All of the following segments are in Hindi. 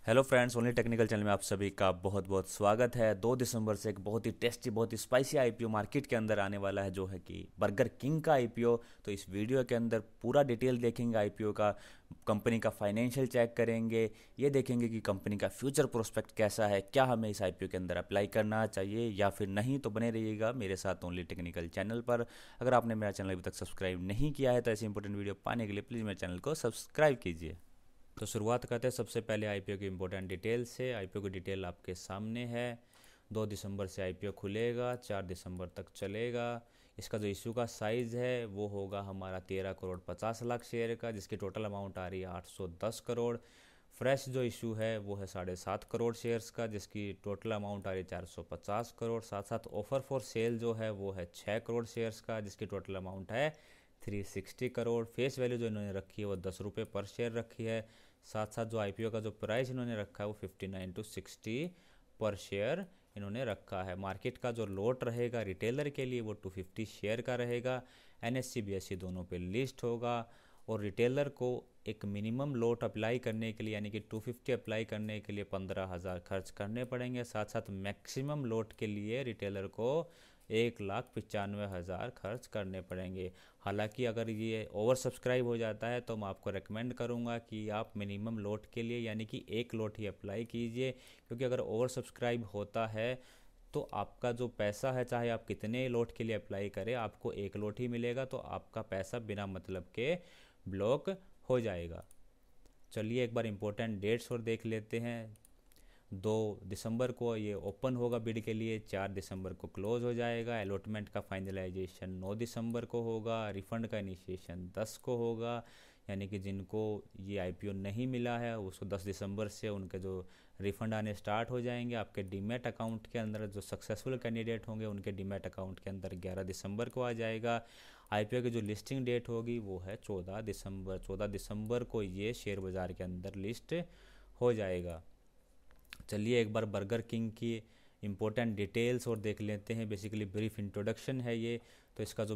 Hello friends, only technical channel में आप सभी का बहुत बहुत स्वागत है। 2 दिसंबर से एक बहुत ही टेस्टी, बहुत ही स्पाइसी आईपीओ मार्केट के अंदर आने वाला है, जो है कि बर्गर किंग का आईपीओ। तो इस वीडियो के अंदर पूरा डिटेल देखेंगे आईपीओ का, कंपनी का फाइनेंशियल चेक करेंगे, ये देखेंगे कि कंपनी का फ्यूचर प्रोस्पेक्ट कैसा है, क्या हमें इस आईपीओ के अंदर अप्लाई करना चाहिए या फिर नहीं। तो बने रहिएगा मेरे साथ ओनली टेक्निकल चैनल पर। अगर आपने मेरा चैनल अभी तक सब्सक्राइब नहीं किया है तो ऐसे इंपॉर्टेंट वीडियो पाने के लिए प्लीज़ मेरे चैनल को सब्सक्राइब कीजिए। तो शुरुआत करते हैं सबसे पहले आईपीओ की इम्पोर्टेंट डिटेल से। आईपीओ की डिटेल आपके सामने है। 2 दिसंबर से आईपीओ खुलेगा, 4 दिसंबर तक चलेगा। इसका जो इशू का साइज़ है वो होगा हमारा 13 करोड़ 50 लाख शेयर का, जिसकी टोटल अमाउंट आ रही है 810 करोड़। फ्रेश जो इशू है वो है 7.5 करोड़ शेयर्स का, जिसकी टोटल अमाउंट आ रही है 450 करोड़। साथ साथ ऑफर फॉर सेल जो है वो है 6 करोड़ शेयर्स का, जिसकी टोटल अमाउंट है 360 करोड़। फेस वैल्यू जो इन्होंने रखी है वो 10 रुपये पर शेयर रखी है। साथ साथ जो आईपीओ का जो प्राइस इन्होंने रखा है वो 59 to 60 पर शेयर इन्होंने रखा है। मार्केट का जो लोट रहेगा रिटेलर के लिए वो 250 शेयर का रहेगा। एनएससी बीएससी दोनों पे लिस्ट होगा। और रिटेलर को एक मिनिमम लोट अप्लाई करने के लिए यानी कि 250 अप्लाई करने के लिए 15,000 खर्च करने पड़ेंगे। साथ साथ मैक्सिमम लोट के लिए रिटेलर को 1,95,000 खर्च करने पड़ेंगे। हालांकि अगर ये ओवर सब्सक्राइब हो जाता है तो मैं आपको रेकमेंड करूंगा कि आप मिनिमम लोट के लिए यानी कि एक लोट ही अप्लाई कीजिए, क्योंकि अगर ओवर सब्सक्राइब होता है तो आपका जो पैसा है, चाहे आप कितने लोट के लिए अप्लाई करें, आपको एक लोट ही मिलेगा, तो आपका पैसा बिना मतलब के ब्लॉक हो जाएगा। चलिए एक बार इम्पोर्टेंट डेट्स और देख लेते हैं। 2 दिसंबर को ये ओपन होगा बिड के लिए, 4 दिसंबर को क्लोज हो जाएगा। अलॉटमेंट का फाइनलाइजेशन 9 दिसंबर को होगा। रिफंड का इनिशिएशन 10 को होगा, यानी कि जिनको ये आईपीओ नहीं मिला है उसको 10 दिसंबर से उनके जो रिफंड आने स्टार्ट हो जाएंगे। आपके डीमैट अकाउंट के अंदर जो सक्सेसफुल कैंडिडेट होंगे उनके डीमैट अकाउंट के अंदर 11 दिसंबर को आ जाएगा। आईपीओ की जो लिस्टिंग डेट होगी वो है 14 दिसंबर। 14 दिसंबर को ये शेयर बाज़ार के अंदर लिस्ट हो जाएगा। चलिए एक बार बर्गर किंग की इम्पोर्टेंट डिटेल्स और देख लेते हैं। बेसिकली ब्रीफ इंट्रोडक्शन है ये। तो इसका जो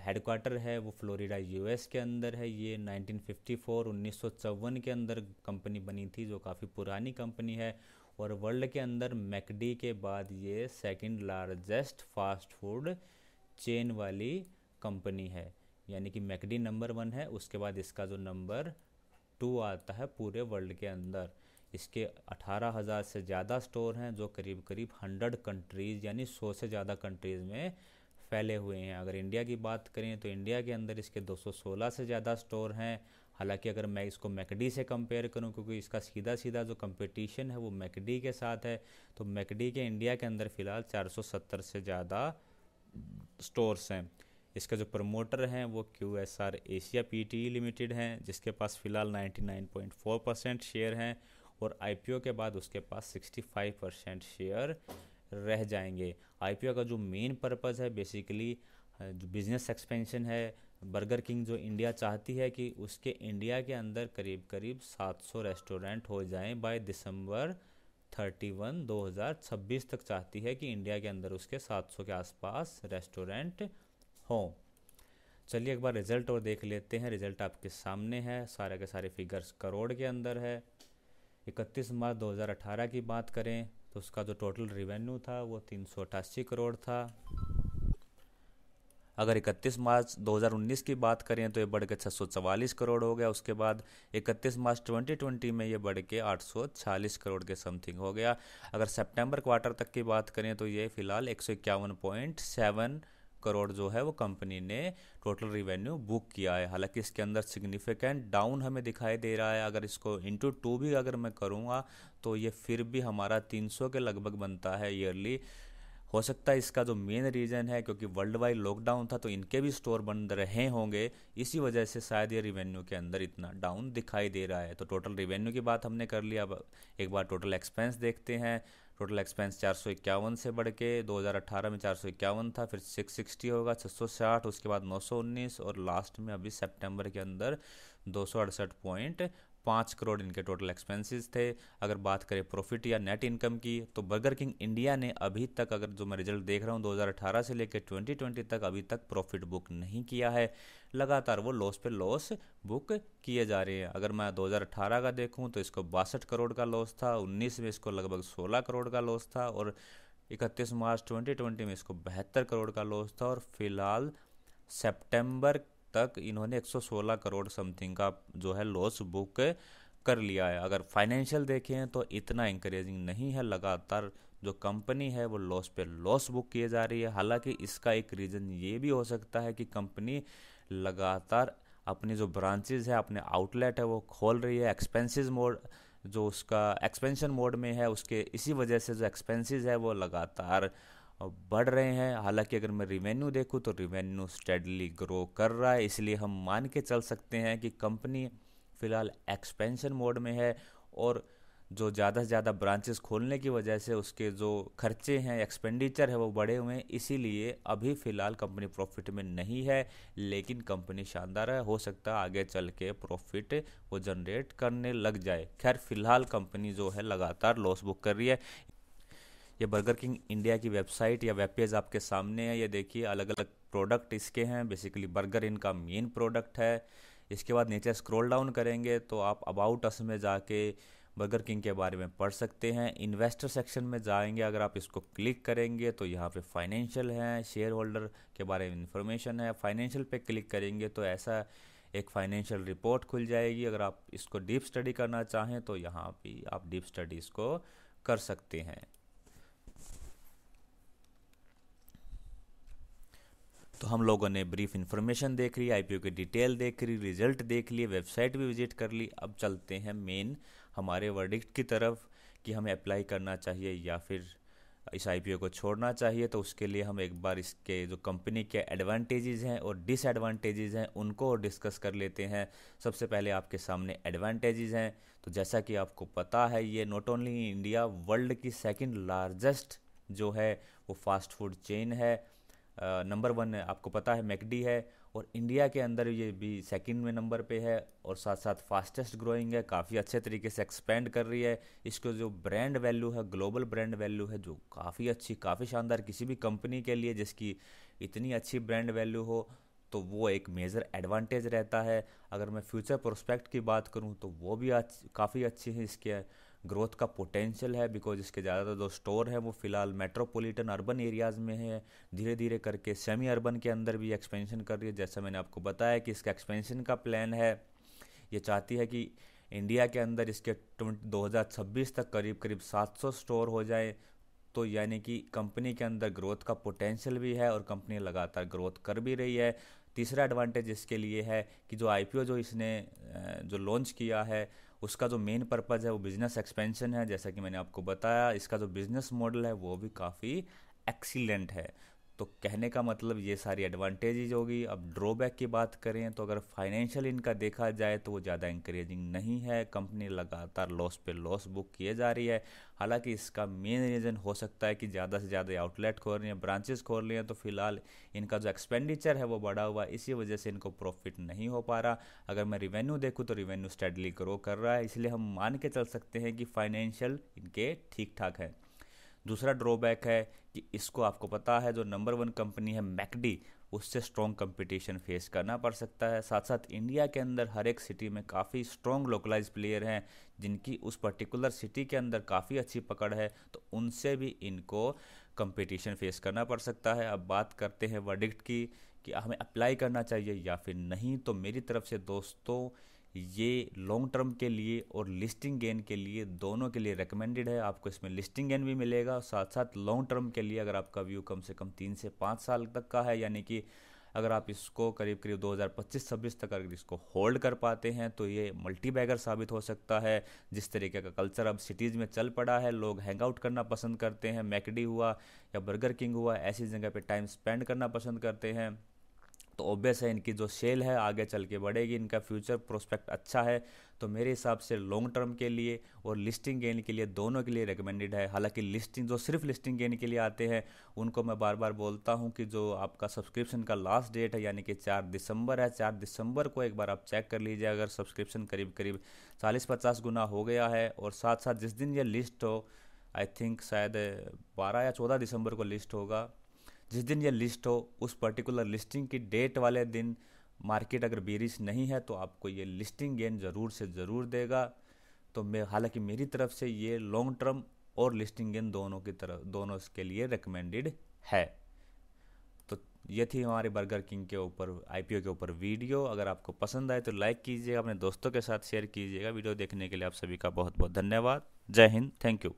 हेडक्वार्टर है वो फ्लोरिडा यूएस के अंदर है। ये 1954 1954 के अंदर कंपनी बनी थी, जो काफ़ी पुरानी कंपनी है। और वर्ल्ड के अंदर मैकडी के बाद ये second largest fast food chain वाली कंपनी है। यानी कि मैकडी नंबर 1 है, उसके बाद इसका जो नंबर 2 आता है पूरे वर्ल्ड के अंदर। इसके 18,000 से ज़्यादा स्टोर हैं, जो करीब करीब 100 कंट्रीज़ यानी 100 से ज़्यादा कंट्रीज़ में फैले हुए हैं। अगर इंडिया की बात करें तो इंडिया के अंदर इसके 216 से ज़्यादा स्टोर हैं। हालांकि अगर मैं इसको मैकडी से कंपेयर करूं, क्योंकि इसका सीधा सीधा जो कंपटीशन है वो मैकडी के साथ है, तो मैकडी के इंडिया के अंदर फ़िलहाल 470 से ज़्यादा स्टोर्स हैं। इसका जो प्रमोटर हैं वो QSR एशिया PTE लिमिटेड हैं, जिसके पास फ़िलहाल 99.4% शेयर हैं। और आईपीओ के बाद उसके पास 65% शेयर रह जाएंगे। आईपीओ का जो मेन पर्पज़ है बेसिकली जो बिज़नेस एक्सपेंशन है, बर्गर किंग जो इंडिया चाहती है कि उसके इंडिया के अंदर करीब करीब 700 रेस्टोरेंट हो जाएं बाय दिसंबर 31 2026 तक। चाहती है कि इंडिया के अंदर उसके 700 के आसपास रेस्टोरेंट हों। चलिए एक बार रिज़ल्ट और देख लेते हैं। रिज़ल्ट आपके सामने है, सारे के सारे फिगर्स करोड़ के अंदर है। 31 मार्च 2018 की बात करें तो उसका जो टोटल रिवेन्यू था वो 388 करोड़ था। अगर 31 मार्च 2019 की बात करें तो ये बढ़ के 644 करोड़ हो गया। उसके बाद 31 मार्च 2020 में ये बढ़ के 846 करोड़ के समथिंग हो गया। अगर सितंबर क्वार्टर तक की बात करें तो ये फिलहाल 151.7 करोड़ जो है वो कंपनी ने टोटल रिवेन्यू बुक किया है। हालांकि इसके अंदर सिग्निफिकेंट डाउन हमें दिखाई दे रहा है। अगर इसको इंटू 2 भी अगर मैं करूँगा तो ये फिर भी हमारा 300 के लगभग बनता है ईयरली। हो सकता है इसका जो मेन रीज़न है, क्योंकि वर्ल्ड वाइड लॉकडाउन था तो इनके भी स्टोर बंद रहे होंगे, इसी वजह से शायद ये रिवेन्यू के अंदर इतना डाउन दिखाई दे रहा है। तो टोटल रिवेन्यू की बात हमने कर लिया। अब एक बार टोटल एक्सपेंस देखते हैं। टोटल एक्सपेंस 451 से बढ़ के 2018 में 451 था, फिर 660 होगा, 660, उसके बाद 919 और लास्ट में अभी सितंबर के अंदर 268 5 करोड़ इनके टोटल एक्सपेंसेस थे। अगर बात करें प्रॉफिट या नेट इनकम की, तो बर्गर किंग इंडिया ने अभी तक, अगर जो मैं रिजल्ट देख रहा हूँ 2018 से लेकर 2020 तक, अभी तक प्रॉफिट बुक नहीं किया है। लगातार वो लॉस पे लॉस बुक किए जा रहे हैं। अगर मैं 2018 का देखूं तो इसको 62 करोड़ का लॉस था, 19 में इसको लगभग 16 करोड़ का लॉस था, और 31 मार्च 2020 में इसको 72 करोड़ का लॉस था, और फिलहाल सितंबर तक इन्होंने 116 करोड़ समथिंग का जो है लॉस बुक कर लिया है। अगर फाइनेंशियल देखें तो इतना इंकरेजिंग नहीं है। लगातार जो कंपनी है वो लॉस पे लॉस बुक किए जा रही है। हालांकि इसका एक रीज़न ये भी हो सकता है कि कंपनी लगातार अपनी जो ब्रांचेज है, अपने आउटलेट है, वो खोल रही है। एक्सपेंसेस मोड जो उसका एक्सपेंशन मोड में है, उसके इसी वजह से जो एक्सपेंसेस है वो लगातार बढ़ रहे हैं। हालांकि अगर मैं रिवेन्यू देखूं तो रिवेन्यू स्टेडली ग्रो कर रहा है, इसलिए हम मान के चल सकते हैं कि कंपनी फ़िलहाल एक्सपेंशन मोड में है, और जो ज़्यादा से ज़्यादा ब्रांचेस खोलने की वजह से उसके जो खर्चे हैं, एक्सपेंडिचर है, वो बढ़े हुए हैं। इसीलिए अभी फ़िलहाल कंपनी प्रॉफिट में नहीं है, लेकिन कंपनी शानदार है। हो सकता है आगे चल के प्रॉफिट वो जनरेट करने लग जाए। खैर फ़िलहाल कंपनी जो है लगातार लॉस बुक कर रही है। ये बर्गर किंग इंडिया की वेबसाइट या वेब पेज आपके सामने है। ये देखिए अलग अलग प्रोडक्ट इसके हैं। बेसिकली बर्गर इनका मेन प्रोडक्ट है। इसके बाद नीचे स्क्रॉल डाउन करेंगे तो आप अबाउट अस में जाके बर्गर किंग के बारे में पढ़ सकते हैं। इन्वेस्टर सेक्शन में जाएंगे, अगर आप इसको क्लिक करेंगे तो यहाँ पे फाइनेंशियल है, शेयर होल्डर के बारे में इंफॉर्मेशन है। फाइनेंशियल पे क्लिक करेंगे तो ऐसा एक फाइनेंशियल रिपोर्ट खुल जाएगी। अगर आप इसको डीप स्टडी करना चाहें तो यहाँ भी आप डीप स्टडी इसको कर सकते हैं। तो हम लोगों ने ब्रीफ इन्फॉर्मेशन देख ली, आईपीओ की डिटेल देख ली, रिजल्ट देख लिए, वेबसाइट भी विजिट कर ली। अब चलते हैं मेन हमारे वर्डिक्ट की तरफ कि हमें अप्लाई करना चाहिए या फिर इस आईपीओ को छोड़ना चाहिए। तो उसके लिए हम एक बार इसके जो कंपनी के एडवांटेजेस हैं और डिसएडवांटेजेस हैं उनको डिस्कस कर लेते हैं। सबसे पहले आपके सामने एडवांटेजेस हैं। तो जैसा कि आपको पता है, ये नॉट ओनली इंडिया, वर्ल्ड की सेकंड लार्जेस्ट जो है वो फास्ट फूड चेन है। नंबर 1 है, आपको पता है, मैकडी है, और इंडिया के अंदर ये भी सेकंड में नंबर पे है, और साथ साथ फास्टेस्ट ग्रोइंग है, काफ़ी अच्छे तरीके से एक्सपेंड कर रही है। इसको जो ब्रांड वैल्यू है, ग्लोबल ब्रांड वैल्यू है, जो काफ़ी अच्छी, काफ़ी शानदार, किसी भी कंपनी के लिए जिसकी इतनी अच्छी ब्रांड वैल्यू हो तो वो एक मेजर एडवांटेज रहता है। अगर मैं फ्यूचर प्रोस्पेक्ट की बात करूँ तो वो भी काफ़ी अच्छी है। इसके ग्रोथ का पोटेंशियल है, बिकॉज इसके ज़्यादातर जो स्टोर है वो फ़िलहाल मेट्रोपॉलिटन अर्बन एरियाज़ में है। धीरे धीरे करके सेमी अर्बन के अंदर भी एक्सपेंशन कर रही है। जैसा मैंने आपको बताया कि इसका एक्सपेंशन का प्लान है, ये चाहती है कि इंडिया के अंदर इसके 2026 तक करीब करीब 700 स्टोर हो जाए। तो यानी कि कंपनी के अंदर ग्रोथ का पोटेंशियल भी है और कंपनी लगातार ग्रोथ कर भी रही है। तीसरा एडवांटेज इसके लिए है कि जो आईपीओ जो इसने जो लॉन्च किया है उसका जो मेन पर्पज़ है वो बिज़नेस एक्सपेंशन है। जैसा कि मैंने आपको बताया, इसका जो बिज़नेस मॉडल है वो भी काफ़ी एक्सीलेंट है। तो कहने का मतलब ये सारी एडवांटेजेज होगी। अब ड्रॉबैक की बात करें तो अगर फाइनेंशियल इनका देखा जाए तो वो ज़्यादा इंकरेजिंग नहीं है। कंपनी लगातार लॉस पे लॉस बुक किए जा रही है। हालांकि इसका मेन रीज़न हो सकता है कि ज़्यादा से ज़्यादा आउटलेट खोल रही हैं, ब्रांचेस खोल रही हैं, तो फिलहाल इनका जो एक्सपेंडिचर है वो बढ़ा हुआ है, इसी वजह से इनको प्रॉफिट नहीं हो पा रहा। अगर मैं रिवेन्यू देखूँ तो रिवेन्यू स्टेडली ग्रो कर रहा है, इसलिए हम मान के चल सकते हैं कि फाइनेंशियल इनके ठीक ठाक है। दूसरा ड्रॉबैक है कि इसको, आपको पता है, जो नंबर 1 कंपनी है मैकडी, उससे स्ट्रॉन्ग कंपटीशन फेस करना पड़ सकता है। साथ साथ इंडिया के अंदर हर एक सिटी में काफ़ी स्ट्रॉन्ग लोकलाइज प्लेयर हैं जिनकी उस पर्टिकुलर सिटी के अंदर काफ़ी अच्छी पकड़ है, तो उनसे भी इनको कंपटीशन फेस करना पड़ सकता है। अब बात करते हैं वर्डिक्ट की कि हमें अप्लाई करना चाहिए या फिर नहीं। तो मेरी तरफ से दोस्तों, ये लॉन्ग टर्म के लिए और लिस्टिंग गेन के लिए, दोनों के लिए रिकमेंडेड है। आपको इसमें लिस्टिंग गेन भी मिलेगा, और साथ साथ लॉन्ग टर्म के लिए अगर आपका व्यू कम से कम 3 से 5 साल तक का है, यानी कि अगर आप इसको करीब करीब 2025-26 तक अगर इसको होल्ड कर पाते हैं तो ये मल्टी बैगर साबित हो सकता है। जिस तरीके का कल्चर अब सिटीज़ में चल पड़ा है, लोग हैंग आउट करना पसंद करते हैं, मैकडी हुआ या बर्गर किंग हुआ, ऐसी जगह पे टाइम स्पेंड करना पसंद करते हैं। तो ऑब्वियस है इनकी जो सेल है आगे चल के बढ़ेगी, इनका फ्यूचर प्रोस्पेक्ट अच्छा है। तो मेरे हिसाब से लॉन्ग टर्म के लिए और लिस्टिंग गेन के लिए दोनों के लिए रिकमेंडेड है। हालांकि लिस्टिंग जो सिर्फ लिस्टिंग गेन के लिए आते हैं उनको मैं बार बार बोलता हूं कि जो आपका सब्सक्रिप्शन का लास्ट डेट है यानी कि 4 दिसंबर है, 4 दिसंबर को एक बार आप चेक कर लीजिए अगर सब्सक्रिप्शन करीब करीब 40-50 गुना हो गया है। और साथ साथ जिस दिन ये लिस्ट हो, आई थिंक शायद 12 या 14 दिसंबर को लिस्ट होगा, जिस दिन ये लिस्ट हो उस पर्टिकुलर लिस्टिंग की डेट वाले दिन मार्केट अगर बेरिश नहीं है तो आपको ये लिस्टिंग गेन ज़रूर से ज़रूर देगा। तो मैं हालांकि मेरी तरफ से ये लॉन्ग टर्म और लिस्टिंग गेन दोनों की तरफ दोनों के लिए रिकमेंडेड है। तो ये थी हमारे बर्गर किंग के ऊपर आईपीओ के ऊपर वीडियो। अगर आपको पसंद आए तो लाइक कीजिएगा, अपने दोस्तों के साथ शेयर कीजिएगा। वीडियो देखने के लिए आप सभी का बहुत बहुत धन्यवाद। जय हिंद, थैंक यू।